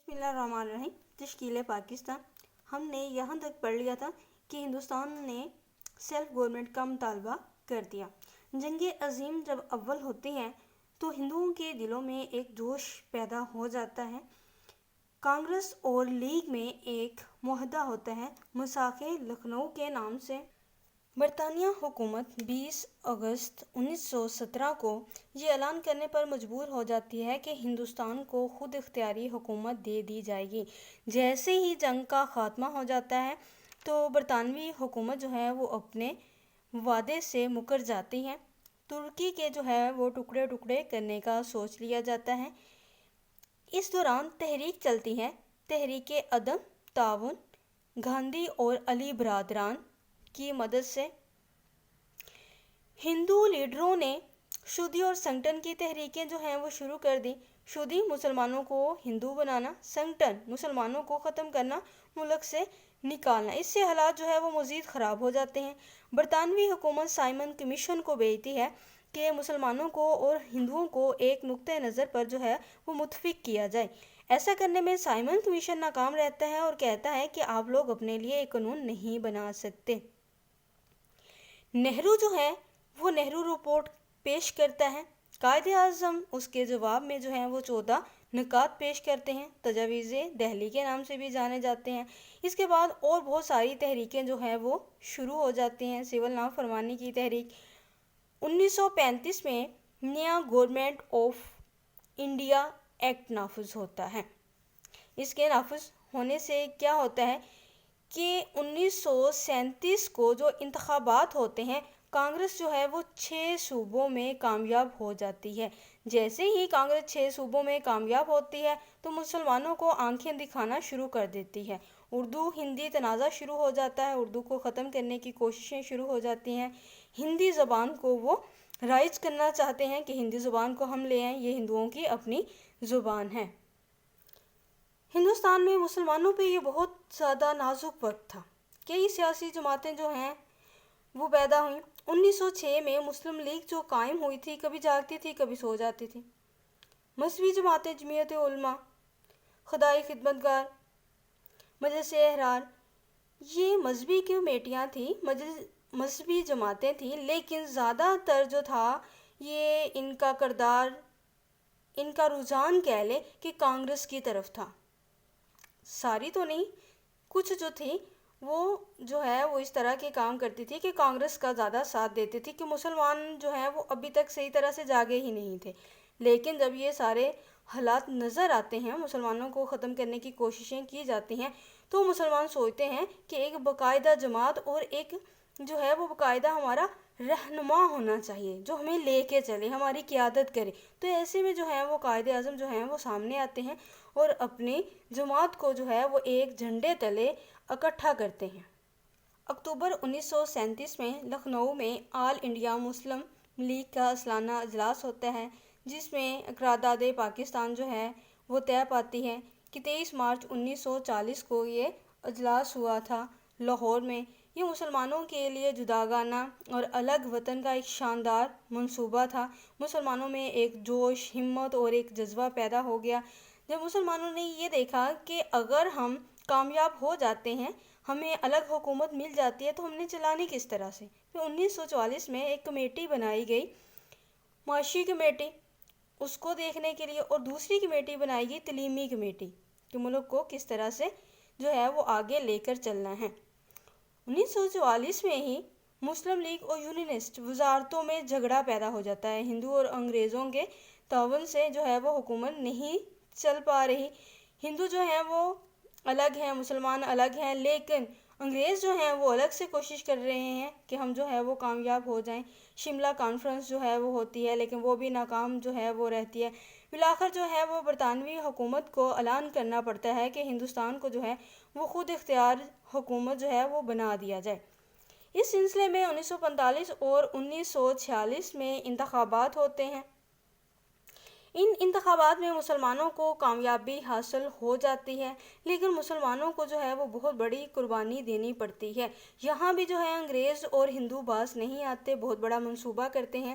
بسم اللہ الرحمن الرحیم۔ تشکیل پاکستان، ہم نے یہاں تک پڑھ لیا تھا کہ ہندوستان نے سیلف گورنمنٹ کا مطالبہ کر دیا۔ جنگ عظیم جب اول ہوتی ہے تو ہندوؤں کے دلوں میں ایک جوش پیدا ہو جاتا ہے۔ کانگریس اور لیگ میں ایک معاہدہ ہوتا ہے میثاق لکھنؤ کے نام سے۔ برطانیہ حکومت 20 اگست 1917 کو یہ اعلان کرنے پر مجبور ہو جاتی ہے کہ ہندوستان کو خود اختیاری حکومت دے دی جائے گی۔ جیسے ہی جنگ کا خاتمہ ہو جاتا ہے تو برطانوی حکومت وہ اپنے وعدے سے مکر جاتی ہے۔ ترکی کے وہ ٹکڑے ٹکڑے کرنے کا سوچ لیا جاتا ہے۔ اس دوران تحریک چلتی ہے، تحریک عدم تعاون، گاندھی اور علی برادران کی مدد سے۔ ہندو لیڈروں نے شودھی اور سنگٹن کی تحریکیں وہ شروع کر دی۔ شودھی مسلمانوں کو ہندو بنانا، سنگٹن مسلمانوں کو ختم کرنا، ملک سے نکالنا۔ اس سے حالات وہ مزید خراب ہو جاتے ہیں۔ برطانوی حکومت سائمن کمیشن کو بھیجتی ہے کہ مسلمانوں کو اور ہندوؤں کو ایک نقطۂ نظر پر وہ متفق کیا جائے۔ ایسا کرنے میں سائمن کمیشن ناکام رہتا ہے اور کہتا ہے کہ آپ لوگ اپنے لیے ایک قانون نہیں بنا سکتے۔ نہرو وہ نہرو رپورٹ پیش کرتا ہے۔ قائد اعظم اس کے جواب میں وہ 14 نکات پیش کرتے ہیں، تجاویز دہلی کے نام سے بھی جانے جاتے ہیں۔ اس کے بعد اور بہت ساری تحریکیں وہ شروع ہو جاتی ہیں۔ سول نافرمانی کی تحریک 1935 میں نیا گورنمنٹ آف انڈیا ایکٹ نافذ ہوتا ہے۔ اس کے نافذ ہونے سے کیا ہوتا ہے کہ 1937 کو جو انتخابات ہوتے ہیں، کانگریس وہ 6 صوبوں میں کامیاب ہو جاتی ہے۔ جیسے ہی کانگریس 6 صوبوں میں کامیاب ہوتی ہے تو مسلمانوں کو آنکھیں دکھانا شروع کر دیتی ہے۔ اردو ہندی تنازع شروع ہو جاتا ہے، اردو کو ختم کرنے کی کوششیں شروع ہو جاتی ہیں۔ ہندی زبان کو وہ رائج کرنا چاہتے ہیں کہ ہندی زبان کو ہم لے آئیں، یہ ہندوؤں کی اپنی زبان ہے۔ ہندوستان میں مسلمانوں پہ یہ بہت زیادہ نازک وقت تھا۔ کئی سیاسی جماعتیں وہ پیدا ہوئیں۔ 1906 میں مسلم لیگ قائم ہوئی تھی، کبھی جاگتی تھی کبھی سو جاتی تھی۔ مذہبی جماعتیں جمعیت علماء، خدائی خدمتگار، مجلس احرار، یہ مذہبی کمیٹیاں تھیں، مذہبی جماعتیں تھیں، لیکن زیادہ تر یہ ان کا کردار، ان کا رجحان کہہ لیں کہ کانگریس کی طرف تھا۔ ساری تو نہیں، کچھ تھی وہ وہ اس طرح کے کام کرتی تھی کہ کانگریس کا زیادہ ساتھ دیتی تھی کہ مسلمان وہ ابھی تک صحیح طرح سے جاگے ہی نہیں تھے۔ لیکن جب یہ سارے حالات نظر آتے ہیں، مسلمانوں کو ختم کرنے کی کوششیں کی جاتی ہیں، تو مسلمان سوچتے ہیں کہ ایک باقاعدہ جماعت اور ایک وہ باقاعدہ ہمارا رہنما ہونا چاہیے جو ہمیں لے کے چلے، ہماری قیادت کرے۔ تو ایسے میں وہ قائد اعظم وہ سامنے آتے ہیں اور اپنی جماعت کو وہ ایک جھنڈے تلے اکٹھا کرتے ہیں۔ اکتوبر 1937 میں لکھنؤ میں آل انڈیا مسلم لیگ کا سالانہ اجلاس ہوتا ہے، جس میں قرارداد پاکستان وہ طے پاتی ہے کہ 23 مارچ 1940 کو یہ اجلاس ہوا تھا لاہور میں۔ یہ مسلمانوں کے لیے جداگانہ اور الگ وطن کا ایک شاندار منصوبہ تھا۔ مسلمانوں میں ایک جوش، ہمت اور ایک جذبہ پیدا ہو گیا جب مسلمانوں نے یہ دیکھا کہ اگر ہم کامیاب ہو جاتے ہیں، ہمیں الگ حکومت مل جاتی ہے، تو ہم نے چلانی کس طرح سے۔ پھر 1944 میں ایک کمیٹی بنائی گئی، معاشی کمیٹی، اس کو دیکھنے کے لیے، اور دوسری کمیٹی بنائی گئی تعلیمی کمیٹی کہ ملک کو کس طرح سے وہ آگے لے کر چلنا ہے۔ 1944 میں ہی مسلم لیگ اور یونینسٹ وزارتوں میں جھگڑا پیدا ہو جاتا ہے۔ ہندو اور انگریزوں کے تعاون سے وہ حکومت نہیں چل پا رہی۔ ہندو وہ الگ ہیں، مسلمان الگ ہیں، لیکن انگریز وہ الگ سے کوشش کر رہے ہیں کہ ہم وہ کامیاب ہو جائیں۔ شملہ کانفرنس وہ ہوتی ہے، لیکن وہ بھی ناکام وہ رہتی ہے۔ بالآخر وہ برطانوی حکومت کو اعلان کرنا پڑتا ہے کہ ہندوستان کو وہ خود اختیار حکومت وہ بنا دیا جائے۔ اس سلسلے میں 1945 اور 1946 میں انتخابات ہوتے ہیں۔ ان انتخابات میں مسلمانوں کو کامیابی حاصل ہو جاتی ہے، لیکن مسلمانوں کو وہ بہت بڑی قربانی دینی پڑتی ہے۔ یہاں بھی انگریز اور ہندو باز نہیں آتے، بہت بڑا منصوبہ کرتے ہیں۔